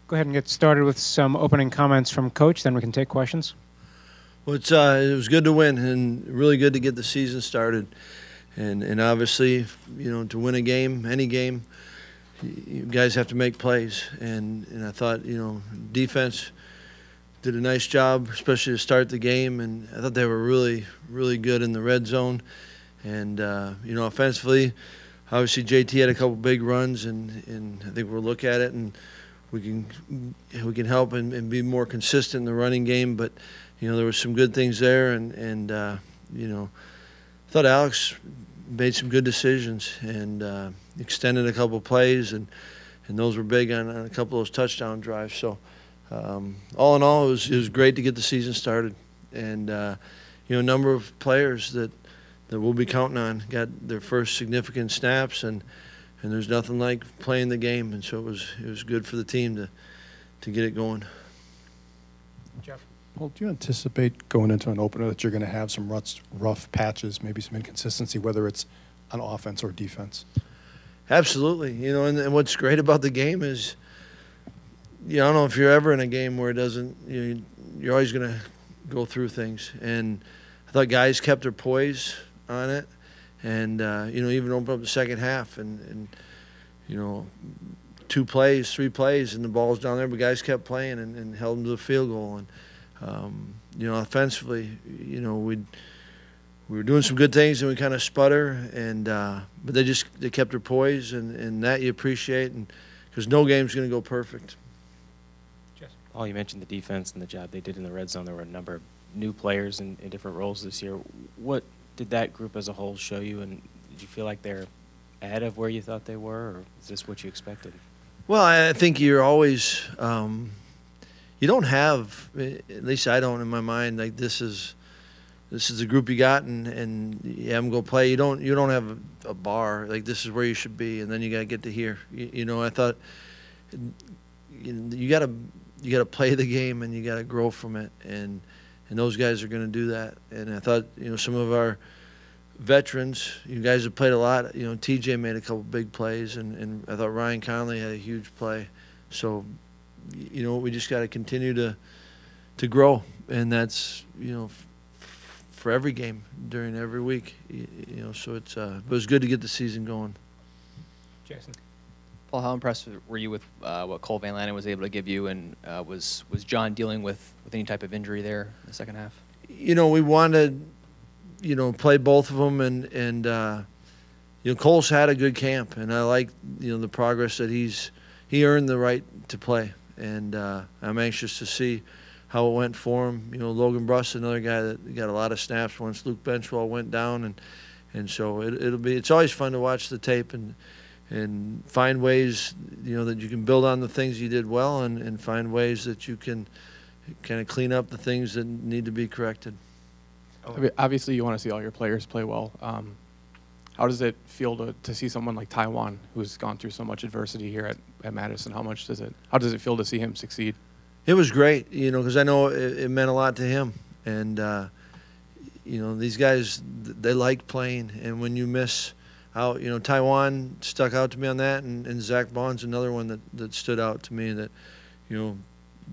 Go ahead and get started with some opening comments from Coach, then we can take questions. Well, it was good to win and really good to get the season started. And obviously, to win a game, any game, you guys have to make plays. And I thought, defense did a nice job, especially to start the game. And I thought they were really, really good in the red zone. And, offensively, obviously JT had a couple big runs, and I think we'll look at it and we can help and be more consistent in the running game. But, there were some good things there. And I thought Alex made some good decisions and extended a couple plays, and those were big on a couple of those touchdown drives. So all in all, it was great to get the season started. And, a number of players that we'll be counting on got their first significant snaps, and there's nothing like playing the game. And so it was good for the team to get it going. Jeff? Well, do you anticipate going into an opener that you're going to have some rough patches, maybe some inconsistency, whether it's on offense or defense? Absolutely. And what's great about the game is, I don't know if you're ever in a game where it doesn't, you're always going to go through things. And I thought guys kept their poise on it, and even opened up the second half, and 2 plays, 3 plays, and the ball's down there, but guys kept playing and held them to the field goal. And offensively, we were doing some good things, and we kind of sputter, and but they kept their poise, and that you appreciate, and because no game's going to go perfect. Paul, you mentioned the defense and the job they did in the red zone. There were a number of new players in different roles this year. What did that group as a whole show you, and did you feel like they're ahead of where you thought they were, or is this what you expected? Well, I think you're always you don't have, at least I don't in my mind, like this is the group you got, and you have them go play. You don't have a bar, like this is where you should be, and then you got to get to here. I thought you got to play the game, and you got to grow from it, and those guys are going to do that. And I thought, some of our veterans, you guys have played a lot. TJ made a couple big plays, and I thought Ryan Conley had a huge play. So, we just got to continue to grow, and that's, for every game during every week. So it was good to get the season going. Jason? Paul, how impressed were you with what Cole Van Lanen was able to give you, and was John dealing with any type of injury there in the second half? We wanted, play both of them, and Cole's had a good camp, and I like, the progress that he earned the right to play, and I'm anxious to see how it went for him. Logan Bruss, another guy that got a lot of snaps once Luke Benchwell went down, and so it's always fun to watch the tape and find ways, that you can build on the things you did well, and find ways that you can kind of clean up the things that need to be corrected. Obviously, you want to see all your players play well. How does it feel to see someone like Taiwan, who's gone through so much adversity here at Madison? How does it feel to see him succeed? It was great, because I know it meant a lot to him. And, these guys, they like playing. And when you miss out, Taiwan stuck out to me on that. And Zach Bond's another one that stood out to me that,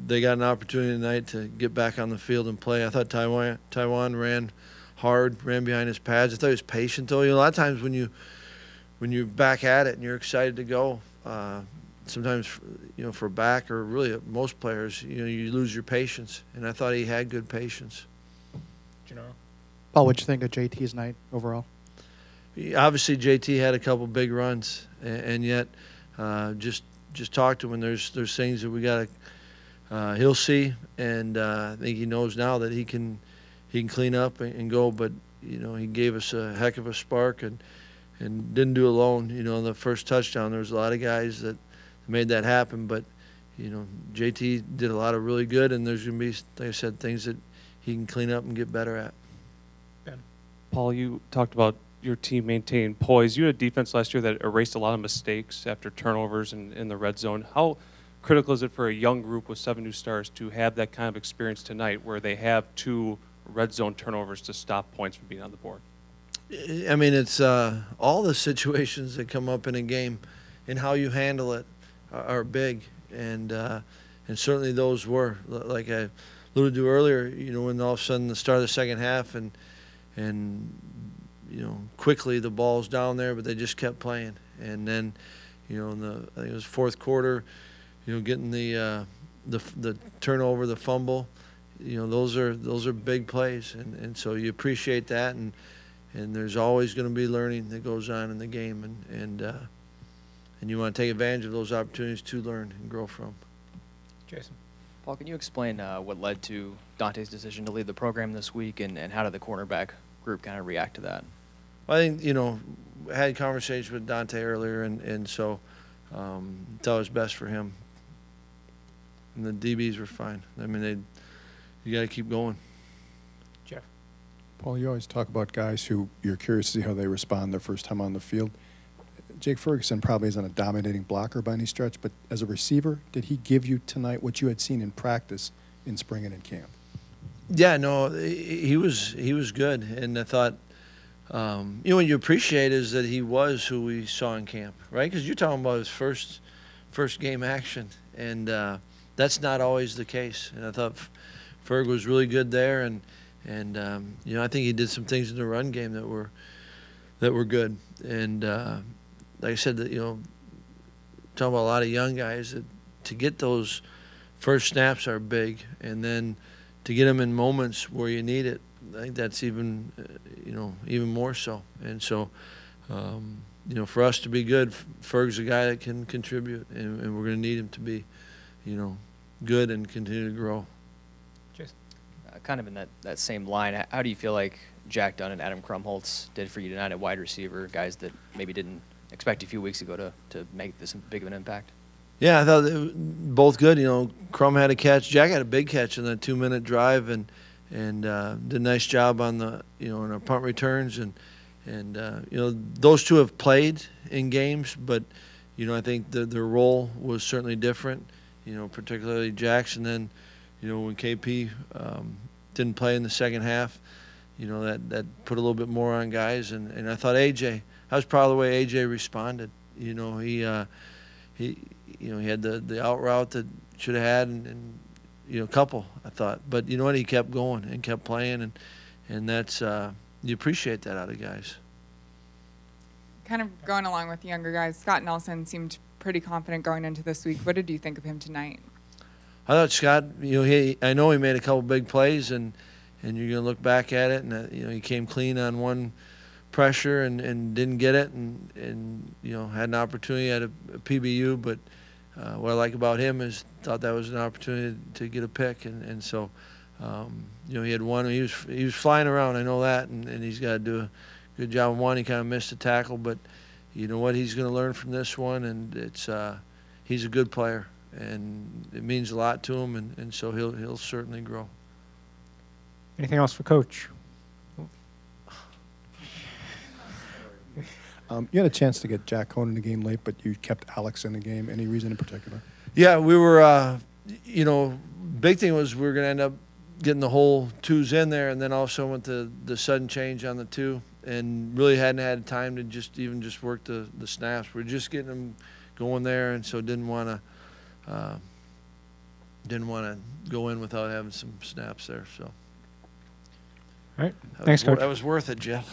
they got an opportunity tonight to get back on the field and play. I thought Taiwan ran hard, ran behind his pads. I thought he was patient, though. A lot of times when you're back at it and you're excited to go, sometimes, for a back or really most players, you lose your patience. And I thought he had good patience. Gennaro? Paul, what'd you think of JT's night overall? Obviously, JT had a couple big runs, and yet just talk to him. And there's things that we got to he'll see, and I think he knows now that he can clean up and go. But he gave us a heck of a spark, and didn't do it alone. In the first touchdown, there was a lot of guys that made that happen, but JT did a lot of really good, and there's going to be, like I said, things that he can clean up and get better at. Ben? Paul, you talked about your team maintaining poise. You had a defense last year that erased a lot of mistakes after turnovers in the red zone. How critical is it for a young group with 7 new stars to have that kind of experience tonight where they have 2 red zone turnovers to stop points from being on the board? I mean, it's all the situations that come up in a game and how you handle it are big. And, and certainly those were, like I alluded to earlier, when all of a sudden the start of the second half and quickly the ball's down there, but they just kept playing. And then, in I think it was fourth quarter, getting the turnover, the fumble, those are big plays, and so you appreciate that, and there's always going to be learning that goes on in the game, and you want to take advantage of those opportunities to learn and grow from. Jason. Paul, can you explain what led to Dante's decision to leave the program this week, and how did the cornerback group kind of react to that? Well, I think, I had conversations with Dante earlier, and so thought it was best for him. And the DBs were fine. I mean, you got to keep going. Jeff. Paul, you always talk about guys who you're curious to see how they respond their first time on the field. Jake Ferguson probably isn't a dominating blocker by any stretch, but as a receiver, did he give you tonight what you had seen in practice in spring and in camp? Yeah, no, he was good, and I thought, what you appreciate is that he was who we saw in camp, right? Because you're talking about his first game action, and that's not always the case. And I thought Ferg was really good there, and I think he did some things in the run game that were good. And like I said, talking about a lot of young guys, that to get those first snaps are big, and then to get them in moments where you need it, I think that's even more so. And so, for us to be good, Ferg's a guy that can contribute, and we're going to need him to be, good and continue to grow. Jason. Kind of in that same line, how do you feel like Jack Dunn and Adam Krumholtz did for you tonight at wide receiver, guys that maybe didn't expect a few weeks ago to make this big of an impact? Yeah, I thought they were both good. Crum had a catch. Jack had a big catch in that 2-minute drive, and did a nice job on the in our punt returns, and those two have played in games, but I think their role was certainly different. Particularly Jackson. Then when KP didn't play in the second half, that put a little bit more on guys, and I thought AJ. I was proud of the way AJ responded. He had the out route that should have had, and a couple, I thought. But you know what? He kept going and kept playing, and that's you appreciate that out of guys. Kind of going along with the younger guys, Scott Nelson seemed pretty confident going into this week. What did you think of him tonight? I thought Scott, I know he made a couple big plays, and you're going to look back at it, and he came clean on one pressure and didn't get it, and had an opportunity at a PBU, but what I like about him is thought that was an opportunity to get a pick, and so he had one. He was flying around, I know that, and he's got to do a good job on one. He kind of missed a tackle, but you know what, he's going to learn from this one, and it's he's a good player, and it means a lot to him, and so he'll certainly grow. Anything else for Coach? You had a chance to get Jack Cohn in the game late, but you kept Alex in the game. Any reason in particular? Yeah, we were, big thing was we were going to end up getting the whole twos in there, and then also went the sudden change on the two, and really hadn't had time to just work the snaps. We're just getting them going there, and so didn't want to go in without having some snaps there. So. All right. Thanks, Coach. That was worth it, Jeff.